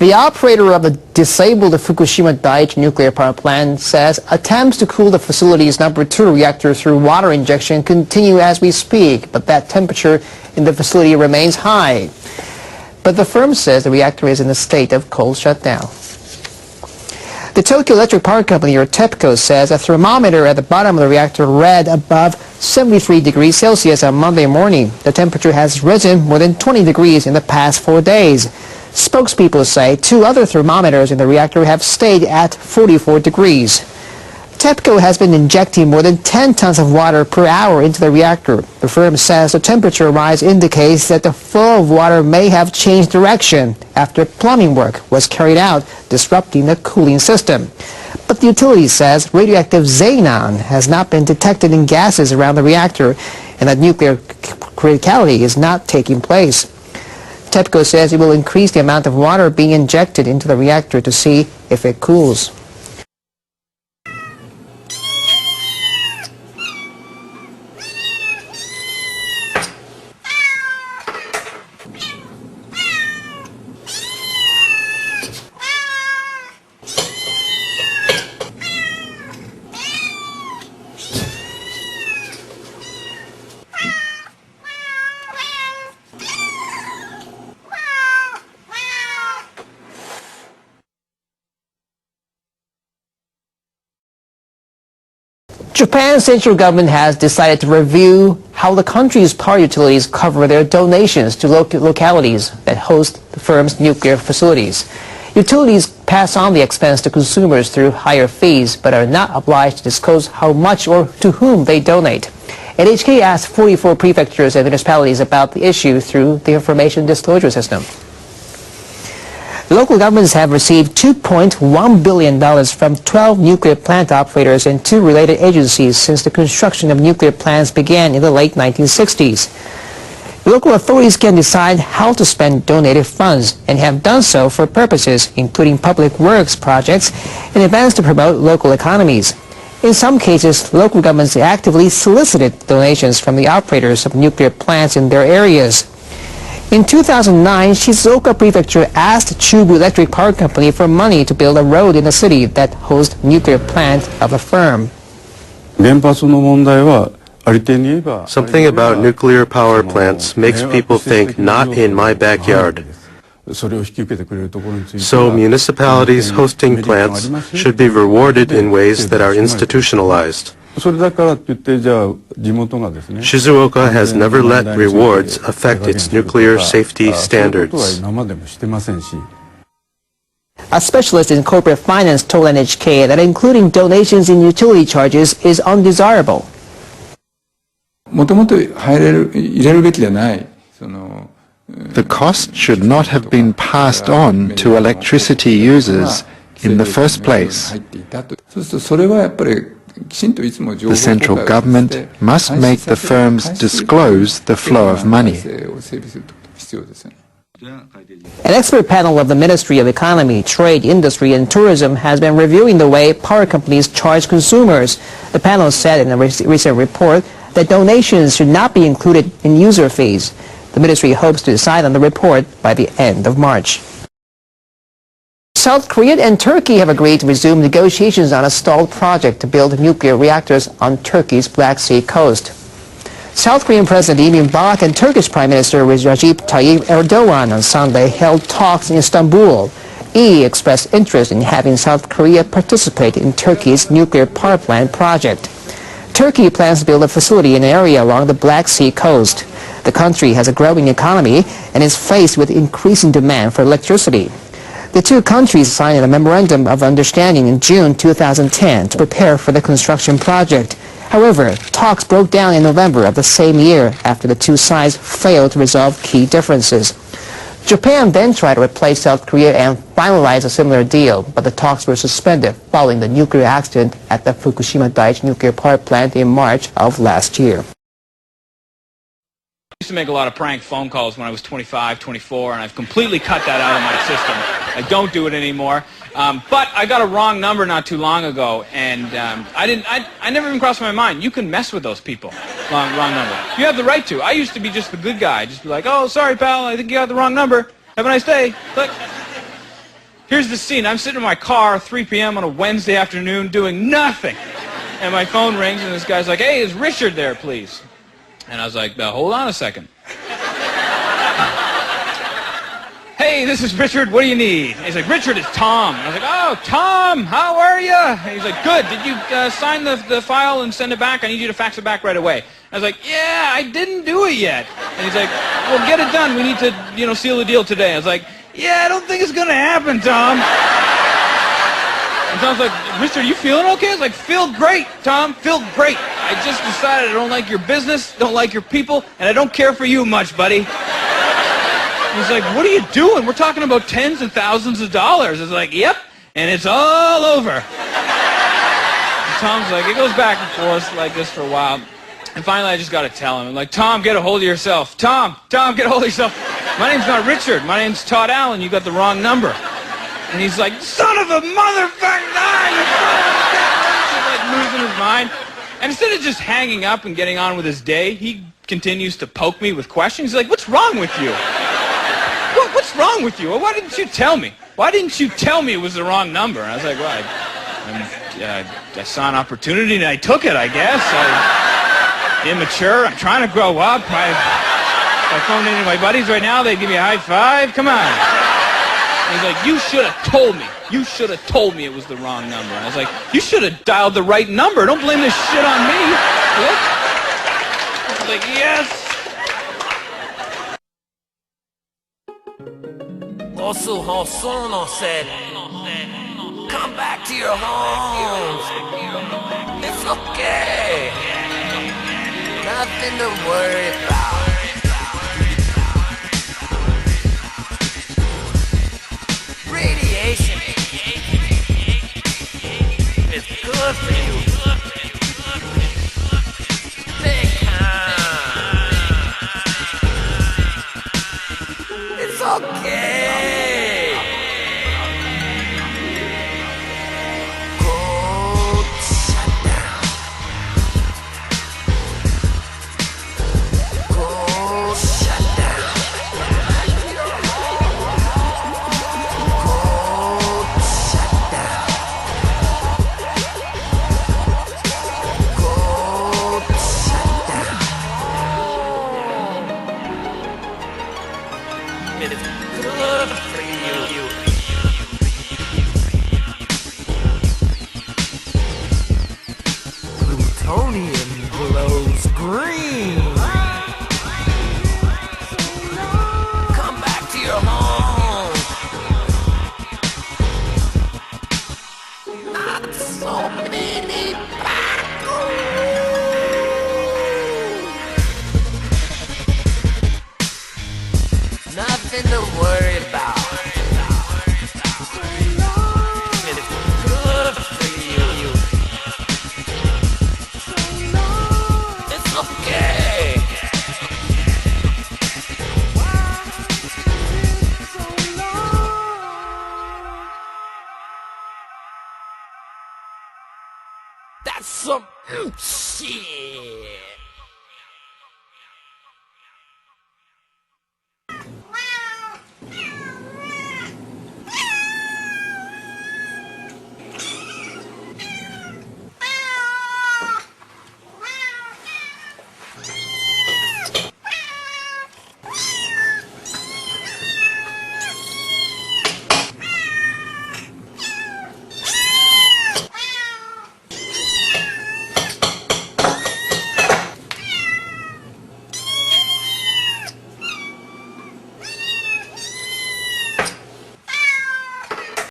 The operator of the disabled Fukushima Daiichi nuclear power plant says attempts to cool the facility's number 2 reactor through water injection continue as we speak, but that temperature in the facility remains high. But the firm says the reactor is in a state of cold shutdown. The Tokyo Electric Power Company, or TEPCO, says a thermometer at the bottom of the reactor read above 73 degrees Celsius on Monday morning. The temperature has risen more than 20 degrees in the past 4 days. Spokespeople say 2 other thermometers in the reactor have stayed at 44 degrees. TEPCO has been injecting more than 10 tons of water per hour into the reactor. The firm says the temperature rise indicates that the flow of water may have changed direction after plumbing work was carried out, disrupting the cooling system. But the utility says radioactive xenon has not been detected in gases around the reactor and that nuclear criticality is not taking place. TEPCO says it will increase the amount of water being injected into the reactor to see if it cools. Japan's central government has decided to review how the country's power utilities cover their donations to localities that host the firm's nuclear facilities. Utilities pass on the expense to consumers through higher fees, but are not obliged to disclose how much or to whom they donate. NHK asked 44 prefectures and municipalities about the issue through the information disclosure system. Local governments have received $2.1 billion from 12 nuclear plant operators and 2 related agencies since the construction of nuclear plants began in the late 1960s. Local authorities can decide how to spend donated funds and have done so for purposes including public works projects and events to promote local economies. In some cases, local governments actively solicited donations from the operators of nuclear plants in their areas. In 2009, Shizuoka Prefecture asked Chubu Electric Power Company for money to build a road in the city that hosts nuclear plant of the firm. Something about nuclear power plants makes people think, not in my backyard. So municipalities hosting plants should be rewarded in ways that are institutionalized. Shizuoka has never let rewards affect its nuclear safety standards. A specialist in corporate finance told NHK that including donations in utility charges is undesirable. The cost should not have been passed on to electricity users in the first place. The central government must make the firms disclose the flow of money. An expert panel of the Ministry of Economy, Trade, Industry and Tourism has been reviewing the way power companies charge consumers. The panel said in a recent report that donations should not be included in user fees. The ministry hopes to decide on the report by the end of March. South Korea and Turkey have agreed to resume negotiations on a stalled project to build nuclear reactors on Turkey's Black Sea coast. South Korean President Lee Myung-bak and Turkish Prime Minister Recep Tayyip Erdogan on Sunday held talks in Istanbul. Lee expressed interest in having South Korea participate in Turkey's nuclear power plant project. Turkey plans to build a facility in an area along the Black Sea coast. The country has a growing economy and is faced with increasing demand for electricity. The two countries signed a memorandum of understanding in June 2010 to prepare for the construction project. However, talks broke down in November of the same year after the two sides failed to resolve key differences. Japan then tried to replace South Korea and finalize a similar deal, but the talks were suspended following the nuclear accident at the Fukushima Daiichi nuclear power plant in March of last year. I used to make a lot of prank phone calls when I was 25, 24, and I've completely cut that out of my system. I don't do it anymore. But I got a wrong number not too long ago, and I never even crossed my mind. You can mess with those people. Wrong number. You have the right to. I used to be just the good guy. Just be like, oh, sorry, pal, I think you got the wrong number. Have a nice day. Click. here's the scene. I'm sitting in my car, 3 p.m. on a Wednesday afternoon, doing nothing. And my phone rings, and this guy's like, hey, is Richard there, please? And I was like, hold on a second. Hey, this is Richard. What do you need? And he's like, Richard, it's Tom. And I was like, oh, Tom, how are you? And he's like, good. Did you sign the file and send it back? I need you to fax it back right away. I was like, yeah, I didn't do it yet. And he's like, well, get it done. We need to, seal the deal today. I was like, yeah, I don't think it's going to happen, Tom. And Tom's like, Richard, you feeling okay? I was like, feel great, Tom, feel great. I just decided I don't like your business, don't like your people, and I don't care for you much, buddy. He's like, what are you doing? We're talking about tens and thousands of dollars. I was like, yep, and it's all over. And Tom's like, it goes back and forth like this for a while. And finally, I just got to tell him. I'm like, Tom, get a hold of yourself. Tom, get a hold of yourself. My name's not Richard. My name's Todd Allen. You got the wrong number. And he's like, son of a motherfucker! He's like losing his mind. And instead of just hanging up and getting on with his day, he continues to poke me with questions. He's like, what's wrong with you? What's wrong with you? Well, why didn't you tell me? Why didn't you tell me it was the wrong number? And I was like, well, I saw an opportunity and I took it, I guess. I'm immature. I'm trying to grow up. If I phone into my buddies right now, they'd give me a high five. Come on. And he's like, you should have told me. You should have told me it was the wrong number. And I was like, you should have dialed the right number. Don't blame this shit on me. I was like, yes. Osu Hosono said, come back to your homes. It's okay. Nothing to worry about. Radiation is good for you. Big time. It's okay. Plutonium glows green. Come back to your home. Not so many battles. Nothing to worry about. It's good for you. It's okay. That's some shit.